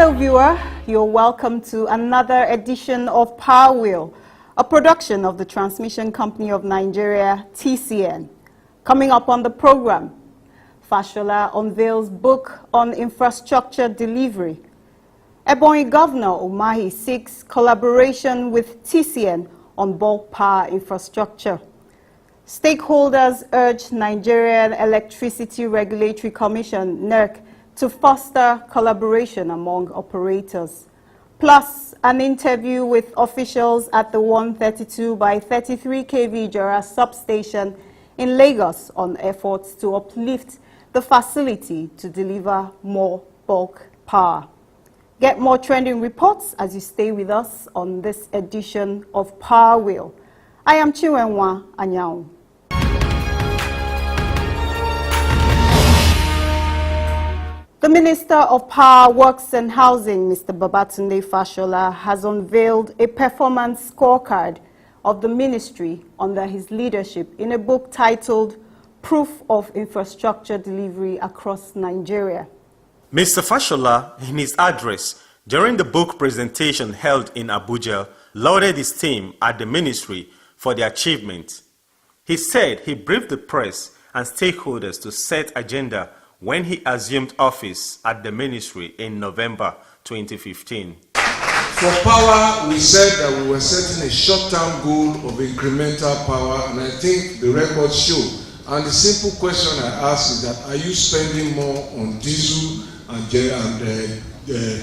Hello viewer, you're welcome to another edition of Power Wheel, a production of the Transmission Company of Nigeria, TCN. Coming up on the program, Fashola unveils book on infrastructure delivery. Ebonyi Governor Umahi seeks collaboration with TCN on bulk power infrastructure. Stakeholders urge Nigerian Electricity Regulatory Commission, NERC, to foster collaboration among operators. Plus, an interview with officials at the 132 by 33 kV Jora substation in Lagos on efforts to uplift the facility to deliver more bulk power. Get more trending reports as you stay with us on this edition of Power Wheel. I am Chiwenwa Anyao. The Minister of Power, Works and Housing, Mr. Babatunde Fashola, has unveiled a performance scorecard of the ministry under his leadership in a book titled Proof of Infrastructure Delivery Across Nigeria. Mr. Fashola, in his address during the book presentation held in Abuja, lauded his team at the ministry for their achievement. He said he briefed the press and stakeholders to set agenda when he assumed office at the ministry in November 2015. For power, we said that we were setting a short-term goal of incremental power, and I think the records show. And the simple question I ask is that, are you spending more on diesel and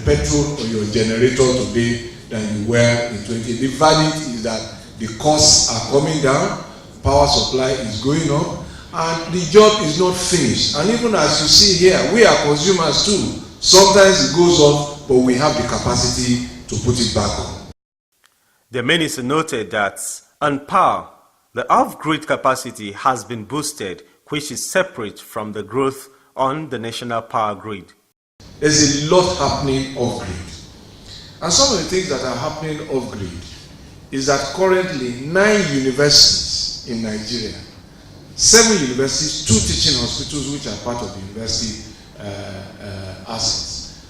petrol on your generator today than you were in 20? The verdict is that the costs are coming down, power supply is going up, and the job is not finished. And even as you see here, we are consumers too. Sometimes it goes off, but we have the capacity to put it back on. The minister noted that on power, the off-grid capacity has been boosted, which is separate from the growth on the national power grid. There's a lot happening off-grid. And some of the things that are happening off-grid is that currently 9 universities in Nigeria, 7 universities, 2 teaching hospitals, which are part of the university assets,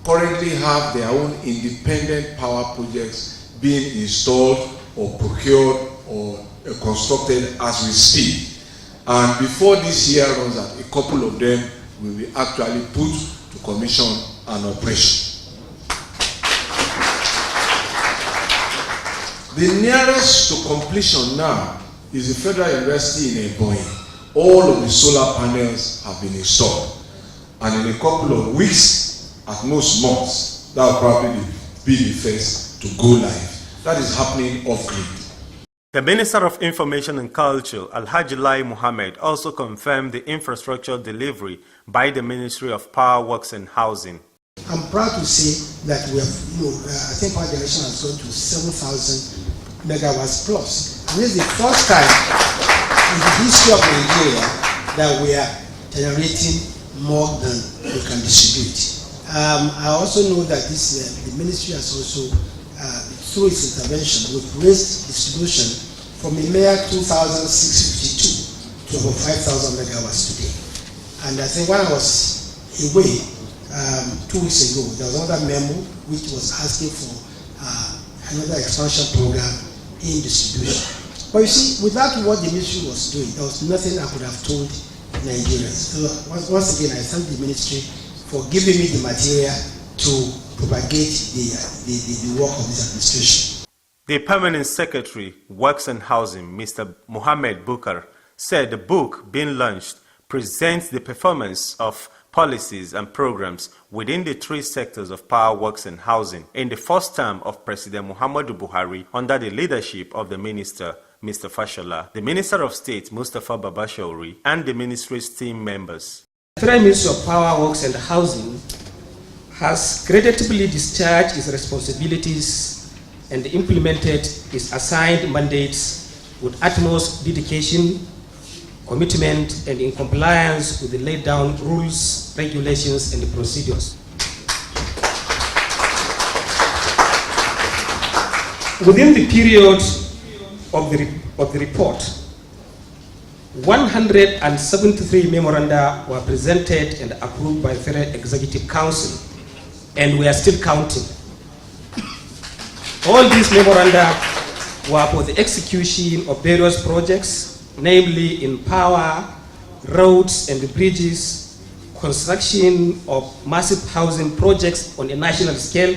currently have their own independent power projects being installed or procured or constructed as we speak. And before this year runs out, a couple of them will be actually put to commission and operation. The nearest to completion now is the Federal University in Ebonyi. All of the solar panels have been installed. And in a couple of weeks, at most months, that will probably be the first to go live. That is happening off-grid. The Minister of Information and Culture, Alhaji Lai Mohammed, also confirmed the infrastructure delivery by the Ministry of Power, Works and Housing. I'm proud to say that we have, I think power generation has gone to 7,000 megawatts plus. And this is the first time in the history of Nigeria that we are generating more than we can distribute. I also know that the ministry has also, through its intervention, we've raised distribution from a mere 2,652 to over 5,000 megawatts today. And I think when I was away 2 weeks ago, there was another memo which was asking for another expansion program in distribution. But you see, without what the ministry was doing, there was nothing I could have told Nigerians. So once again, I thank the ministry for giving me the material to propagate the work of this administration. The Permanent Secretary, Works and Housing, Mr. Mohammed Bukar, said the book being launched presents the performance of policies and programs within the 3 sectors of power, works and housing in the first term of President Muhammadu Buhari under the leadership of the Minister, Mr. Fashola, the Minister of State, Mustafa Babashauri, and the ministry's team members. The Federal Ministry of Power, Works and Housing has creditably discharged its responsibilities and implemented its assigned mandates with utmost dedication, commitment, and in compliance with the laid down rules, regulations, and procedures. Within the period of the report, 173 memoranda were presented and approved by the Federal Executive Council and we are still counting. All these memoranda were for the execution of various projects, namely in power, roads and bridges, construction of massive housing projects on a national scale,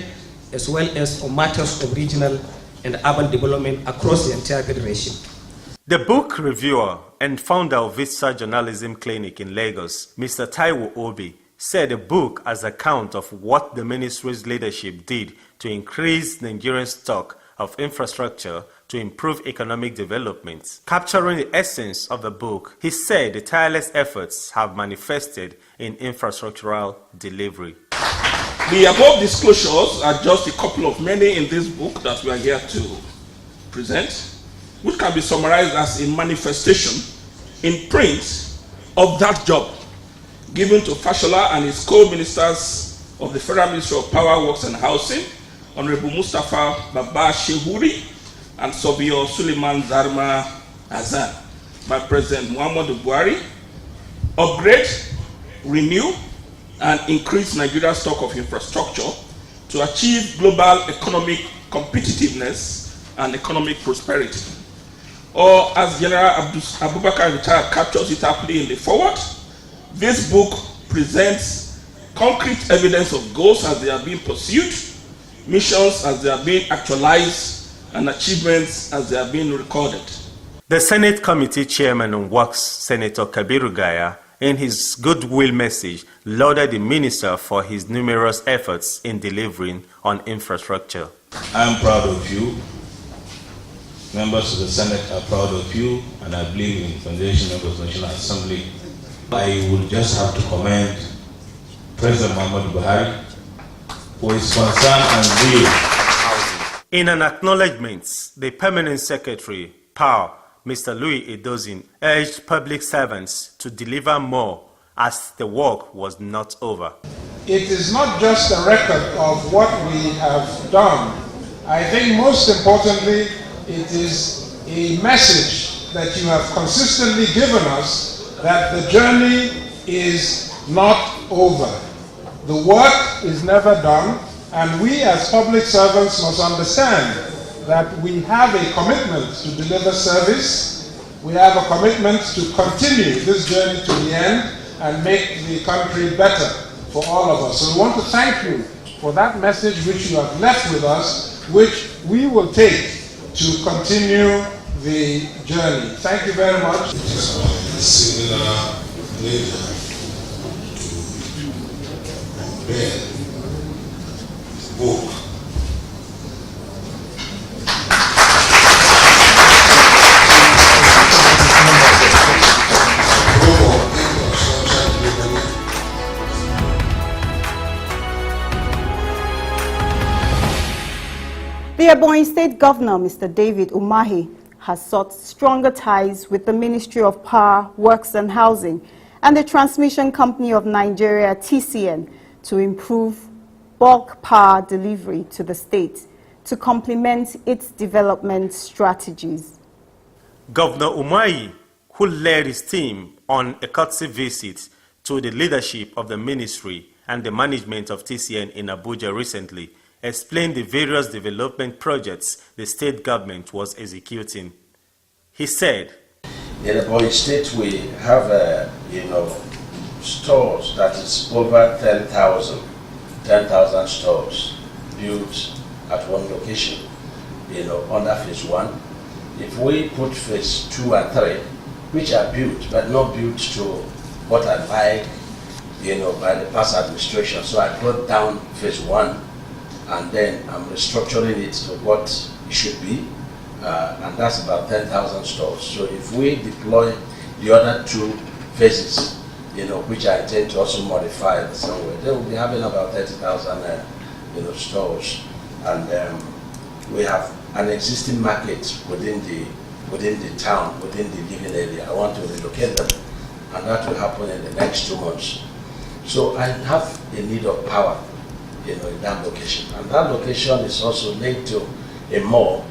as well as for matters of regional and urban development across the entire federation. The book reviewer and founder of Vista Journalism Clinic in Lagos, Mr. Taiwo Obi, said the book has account of what the ministry's leadership did to increase Nigerian stock of infrastructure to improve economic development. Capturing the essence of the book, he said the tireless efforts have manifested in infrastructural delivery. The above disclosures are just a couple of many in this book that we are here to present, which can be summarized as a manifestation in print of that job given to Fashola and his co-ministers of the Federal Ministry of Power, Works and Housing, Honorable Mustafa Baba Shehuri and Sobio Suleiman Zarma Azan, by President Muhammadu Buhari, upgrade, renew, and increase Nigeria's stock of infrastructure to achieve global economic competitiveness and economic prosperity. Or, as General Abubakar Retired captures it aptly in the foreword, this book presents concrete evidence of goals as they are being pursued, missions as they are being actualized, and achievements as they are being recorded. The Senate Committee Chairman on Works, Senator Kabiru Gaya, in his goodwill message, lauded the minister for his numerous efforts in delivering on infrastructure. I am proud of you. Members of the Senate are proud of you, and I believe in Foundation Members of the National Assembly. I would just have to commend President Muhammadu Buhari for his concern and zeal. In an acknowledgement, the Permanent Secretary, Power, Mr. Louis Edozin, urged public servants to deliver more as the work was not over. It is not just a record of what we have done. I think most importantly, it is a message that you have consistently given us that the journey is not over. The work is never done, and we as public servants must understand that we have a commitment to deliver service. We have a commitment to continue this journey to the end and make the country better for all of us. So we want to thank you for that message which you have left with us, which we will take to continue the journey. Thank you very much. It is of a similar nature to unveil the book. The Ebonyi State Governor, Mr. David Umahi, has sought stronger ties with the Ministry of Power, Works and Housing and the Transmission Company of Nigeria, TCN, to improve bulk power delivery to the state to complement its development strategies. Governor Umahi, who led his team on a courtesy visit to the leadership of the ministry and the management of TCN in Abuja recently, explained the various development projects the state government was executing. He said, in Ebonyi State we have stores that is over 10,000 stores built at one location, under phase 1. If we put phase 2 and 3, which are built but not built to what I like, by the past administration, so I brought down phase 1. And then I'm restructuring it to what it should be, and that's about 10,000 stores. So if we deploy the other 2 phases, which I intend to also modify somewhere, then we'll be having about 30,000, stores, and we have an existing market within the town, within the living area. I want to relocate them, and that will happen in the next 2 months. So I have a need of power. In that location, and that location is also linked to a mall.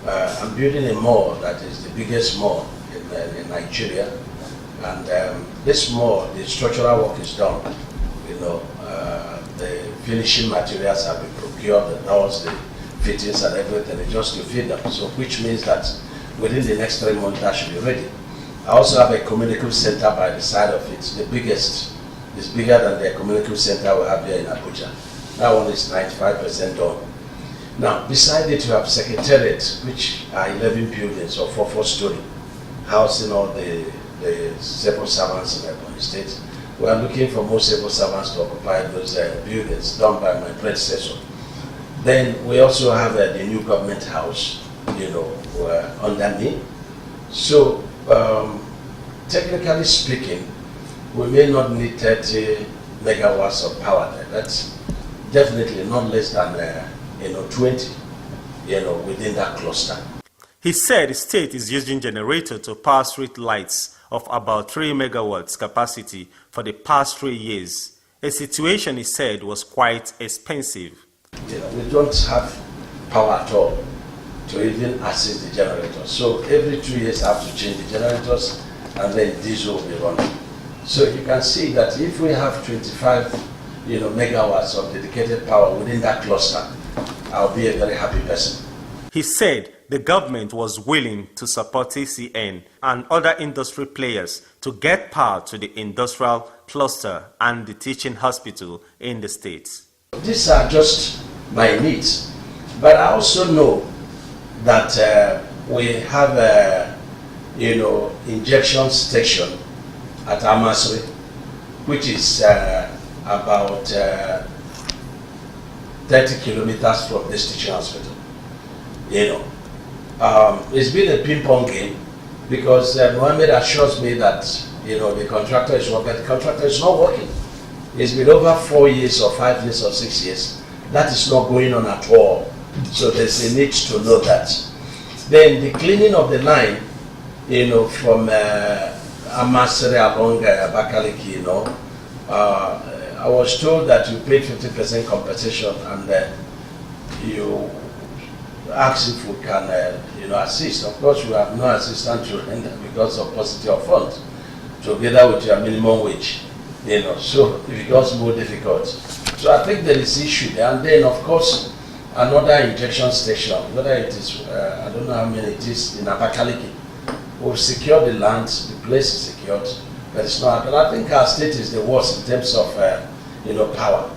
I'm building a mall that is the biggest mall in Nigeria, and this mall, the structural work is done. The finishing materials have been procured, the doors, the fittings and everything, just to feed them. So which means that within the next 3 months that should be ready. I also have a communication center by the side of it. The biggest is bigger than the communication center we have here in Abuja. That one is 95% done. Now, beside it, you have secretariat, which are 11 buildings of 4-story, housing all the civil servants in the state. We are looking for more civil servants to occupy those buildings, done by my predecessor. Then we also have the new government house, under me. So, technically speaking, we may not need 30 megawatts of power there. That's definitely not less than 20, within that cluster. He said the state is using generator to power street lights of about 3 megawatts capacity for the past 3 years. A situation he said was quite expensive. We don't have power at all to even assist the generators. So every 2 years I have to change the generators and then diesel will be running. So you can see that if we have 25 megawatts of dedicated power within that cluster, I'll be a very happy person. He said the government was willing to support TCN and other industry players to get power to the industrial cluster and the teaching hospital in the state. These are just my needs, but I also know that we have a injection station at Amasri, which is about 30 kilometers from this teaching hospital. It's been a ping-pong game because Mohammed assures me that the contractor is working. The contractor is not working. It's been over 4 years or 5 years or 6 years. That is not going on at all. So there's a need to know that. Then the cleaning of the line, from Amasri along Abakaliki, I was told that you paid 50% compensation and you asked if we can assist. Of course, we have no assistance to render because of paucity of funds, together with your minimum wage. So it becomes more difficult. So I think there is issue there. And then, of course, another injection station, whether it is, I don't know how many it is in Abakaliki. We've secured the land, the place is secured, but it's not. But I think our state is the worst in terms of, power.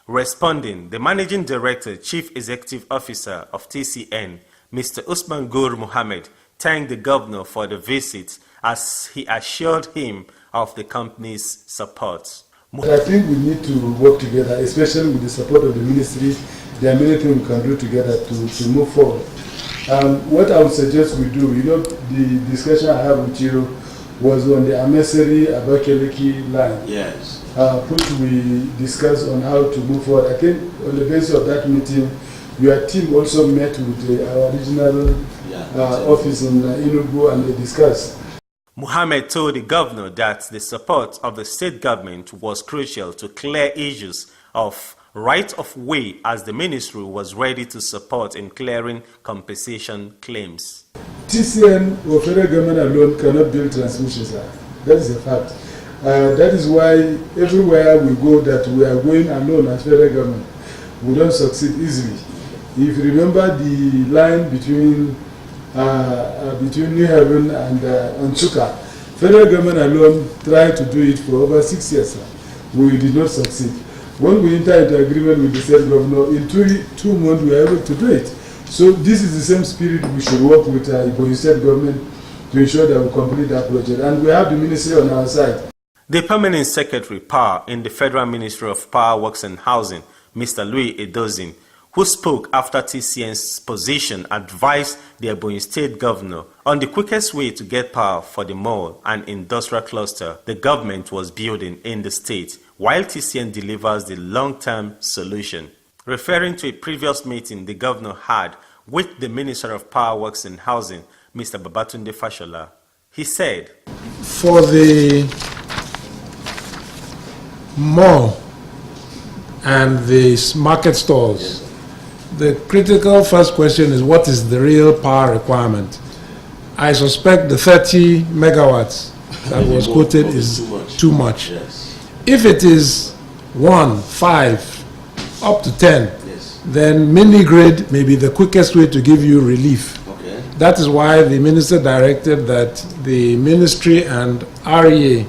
Responding, the Managing Director, Chief Executive Officer of TCN, Mr. Usman Gur Mohammed, thanked the governor for the visit as he assured him of the company's support. I think we need to work together, especially with the support of the ministry. There are many things we can do together to move forward. What I would suggest we do, the discussion I had with you was on the Ameseri Abakaliki line. Yes. Which we discussed on how to move forward. I think on the basis of that meeting, your team also met with our regional office in Enugu and they discussed. Mohammed told the governor that the support of the state government was crucial to clear issues of right of way as the ministry was ready to support in clearing compensation claims. TCN or federal government alone cannot build transmissions. That is a fact. That is why everywhere we go that we are going alone as federal government, we don't succeed easily. If you remember the line between New Haven and Onchuka, federal government alone tried to do it for over 6 years. We did not succeed. When we entered into agreement with the state governor, in 2 months we were able to do it. So this is the same spirit we should work with the state government to ensure that we complete that project. And we have the ministry on our side. The Permanent Secretary, Power, in the Federal Ministry of Power, Works and Housing, Mr. Louis Edozin, who spoke after TCN's position, advised the Ebonyi State Governor on the quickest way to get power for the mall and industrial cluster the government was building in the state, while TCN delivers the long-term solution. Referring to a previous meeting the governor had with the Minister of Power, Works and Housing, Mr. Babatunde Fashola, he said, For the mall and the market stalls, the critical first question is what is the real power requirement? I suspect the 30 megawatts that was quoted is too much. Yes. If it is 1, 5, up to 10, Yes. then mini grid may be the quickest way to give you relief. Okay. That is why the minister directed that the ministry and REA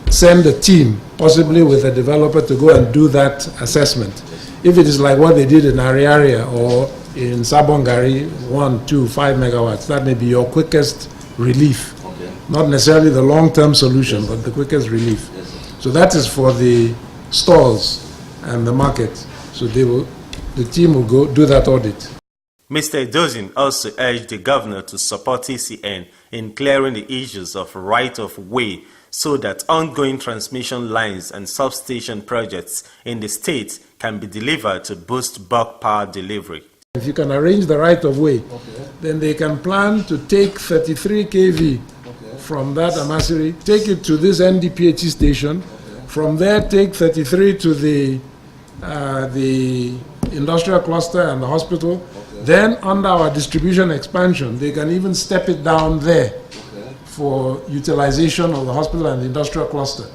send a team, possibly with a developer, to go and do that assessment. If it is like what they did in Ariaria or in Sabongari, 1, 2, 5 megawatts, that may be your quickest relief. Okay. Not necessarily the long-term solution, but the quickest relief. Yes, sir. So that is for the stalls and the market. So the team will go do that audit. Mr. Edozin also urged the governor to support TCN in clearing the issues of right-of-way so that ongoing transmission lines and substation projects in the state can be delivered to boost bulk power delivery. If you can arrange the right-of-way, then they can plan to take 33 kV from that Amasiri, take it to this NDPHE station, from there take 33 to the industrial cluster and the hospital. Then under our distribution expansion, they can even step it down there for utilization of the hospital and the industrial cluster.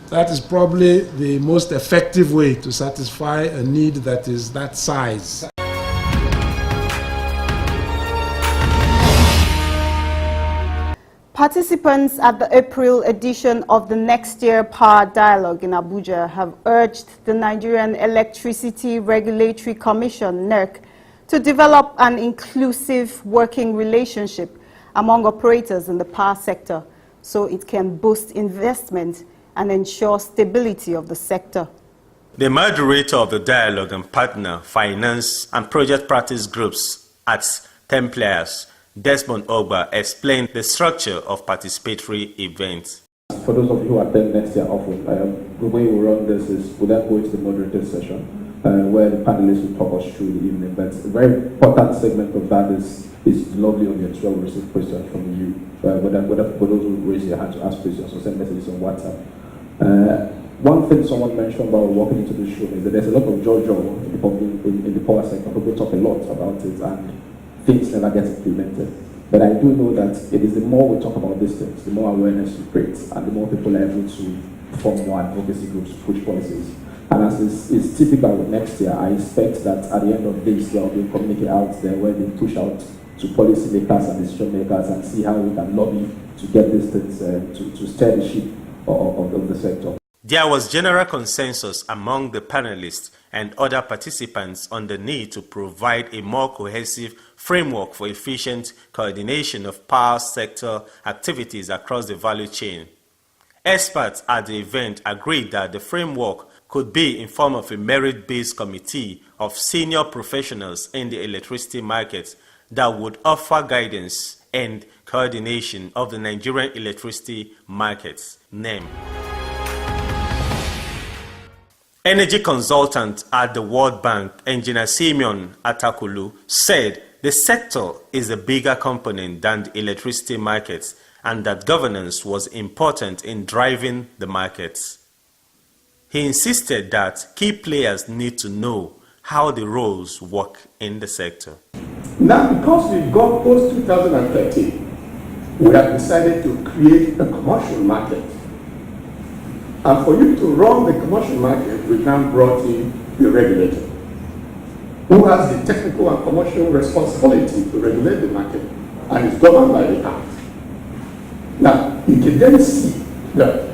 That is probably the most effective way to satisfy a need that is that size. Participants at the April edition of the Next Year Power Dialogue in Abuja have urged the Nigerian Electricity Regulatory Commission, NERC, to develop an inclusive working relationship among operators in the power sector so it can boost investment and ensure stability of the sector. The moderator of the dialogue and partner, finance and project practice groups at Templiers, Desmond Ogba, explained the structure of participatory events. For those of you who attend next year often, the way we run this is we then go to the moderator session where the panelists will talk us through the evening. But a very important segment of that is lovely on your 12 received questions from you. Whether for those who raise their hand to ask questions or send messages on WhatsApp. One thing someone mentioned about walking into this room is that there's a lot of jojo in the power sector. People talk a lot about it and things never get implemented. But I do know that it is the more we talk about these things, the more awareness we create, and the more people are able to form more advocacy groups to push policies. And as is typical with next year, I expect that at the end of this, there will be a communique out there where they push out to policymakers and decision makers and see how we can lobby to get these things to steer the ship of the sector. There was general consensus among the panelists and other participants on the need to provide a more cohesive framework for efficient coordination of power sector activities across the value chain. Experts at the event agreed that the framework could be in form of a merit-based committee of senior professionals in the electricity market that would offer guidance and coordination of the Nigerian electricity markets. NEM. Energy consultant at the World Bank, Engineer Simeon Atakulu, said the sector is a bigger component than the electricity markets and that governance was important in driving the markets. He insisted that key players need to know how the roles work in the sector. Now, because we've got post 2013, we have decided to create a commercial market. And for you to run the commercial market, we now brought in the regulator, who has the technical and commercial responsibility to regulate the market and is governed by the Act. Now, you can then see that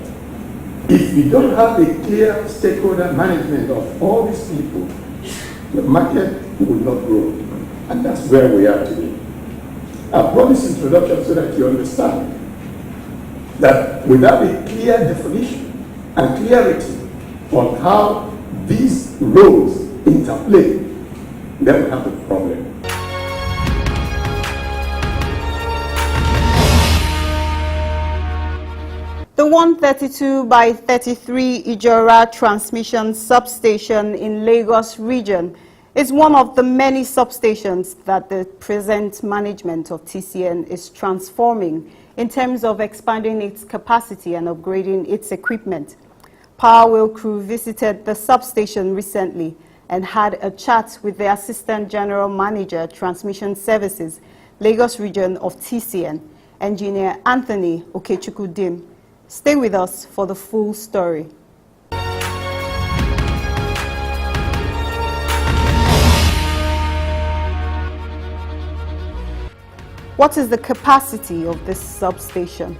if we don't have a clear stakeholder management of all these people, the market will not grow. And that's where we are today. I brought this introduction so that you understand that without a clear definition and clarity on how these roles interplay, then we have a problem. The 132 by 33 Ijora transmission substation in Lagos region is one of the many substations that the present management of TCN is transforming in terms of expanding its capacity and upgrading its equipment. Power Wheel crew visited the substation recently and had a chat with the Assistant General Manager, Transmission Services, Lagos region of TCN, Engineer Anthony Okechukwu-Dim. Stay with us for the full story. What is the capacity of this substation?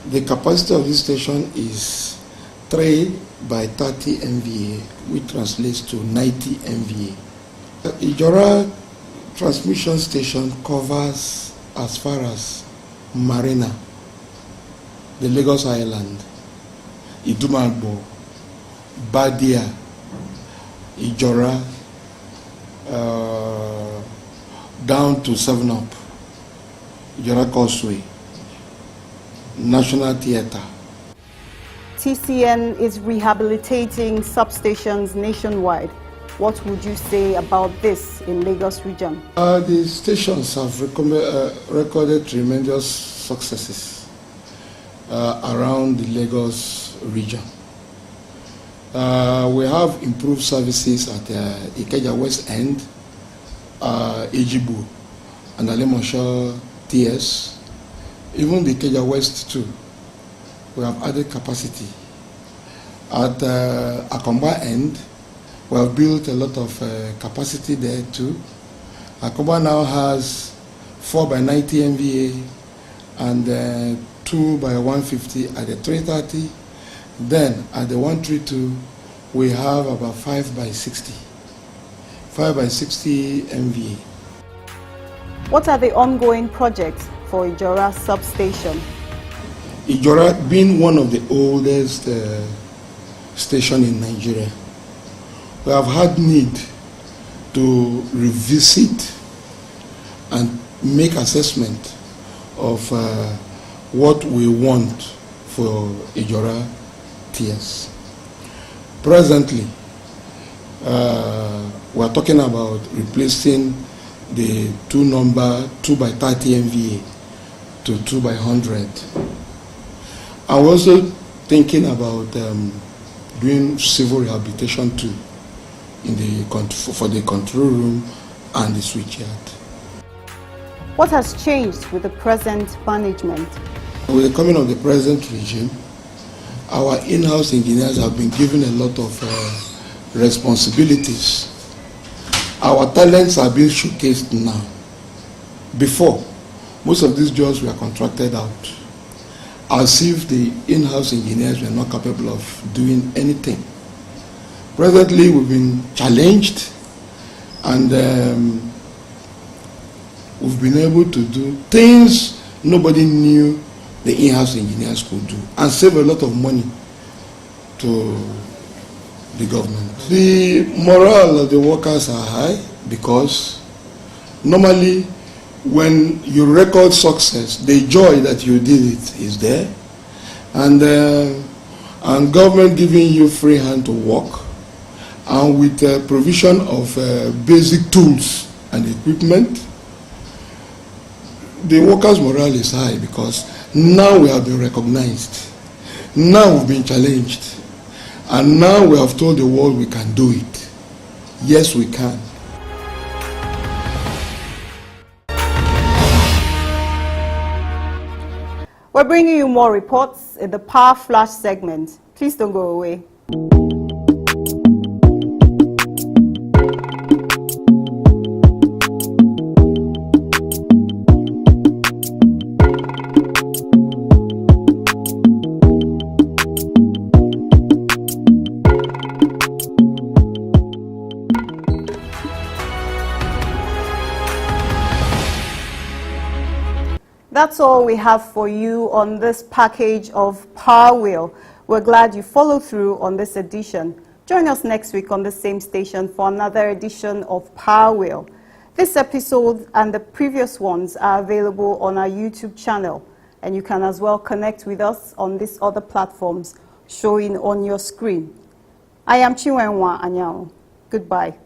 The capacity of this station is 3 by 30 MVA, which translates to 90 MVA. Ijora transmission station covers as far as Marina, the Lagos Island, Idumagbo, Badia, Ijora, down to 7 Up, Ijora Causeway, National Theatre. TCN is rehabilitating substations nationwide. What would you say about this in Lagos region? The stations have recorded tremendous successes around the Lagos region. We have improved services at Ikeja West End, Ejibu, and Alemosho TS. Even the Ikeja West too. We have added capacity. At Akomba End, we have built a lot of capacity there too. Akomba now has 4 by 90 MVA and 2 by 150 at the 330. Then at the 132, we have about 5 by 60. 5 by 60 MVA. What are the ongoing projects for Ijora substation? Ijora being one of the oldest stations in Nigeria, we have had need to revisit and make assessment of what we want for Ijora TS. Presently, we are talking about replacing the 2 by 30 MVA to 2 by 100. I'm also thinking about doing civil rehabilitation too for the control room and the switchyard. What has changed with the present management? With the coming of the present regime, our in-house engineers have been given a lot of responsibilities. Our talents are being showcased now. Before, most of these jobs were contracted out, as if the in-house engineers were not capable of doing anything. Presently, we've been challenged and we've been able to do things nobody knew the in-house engineers could do and save a lot of money to the government. The morale of the workers are high because normally when you record success, the joy that you did it is there, and government giving you free hand to work, and with provision of basic tools and equipment, the workers' morale is high because now we have been recognized, now we've been challenged, and now we have told the world we can do it. Yes, we can. We're bringing you more reports in the Power Flash segment. Please don't go away. That's all we have for you on this package of Power Wheel. We're glad you followed through on this edition. Join us next week on the same station for another edition of Power Wheel. This episode and the previous ones are available on our YouTube channel, and you can as well connect with us on these other platforms showing on your screen. I am Chinwenwa Anyao. Goodbye.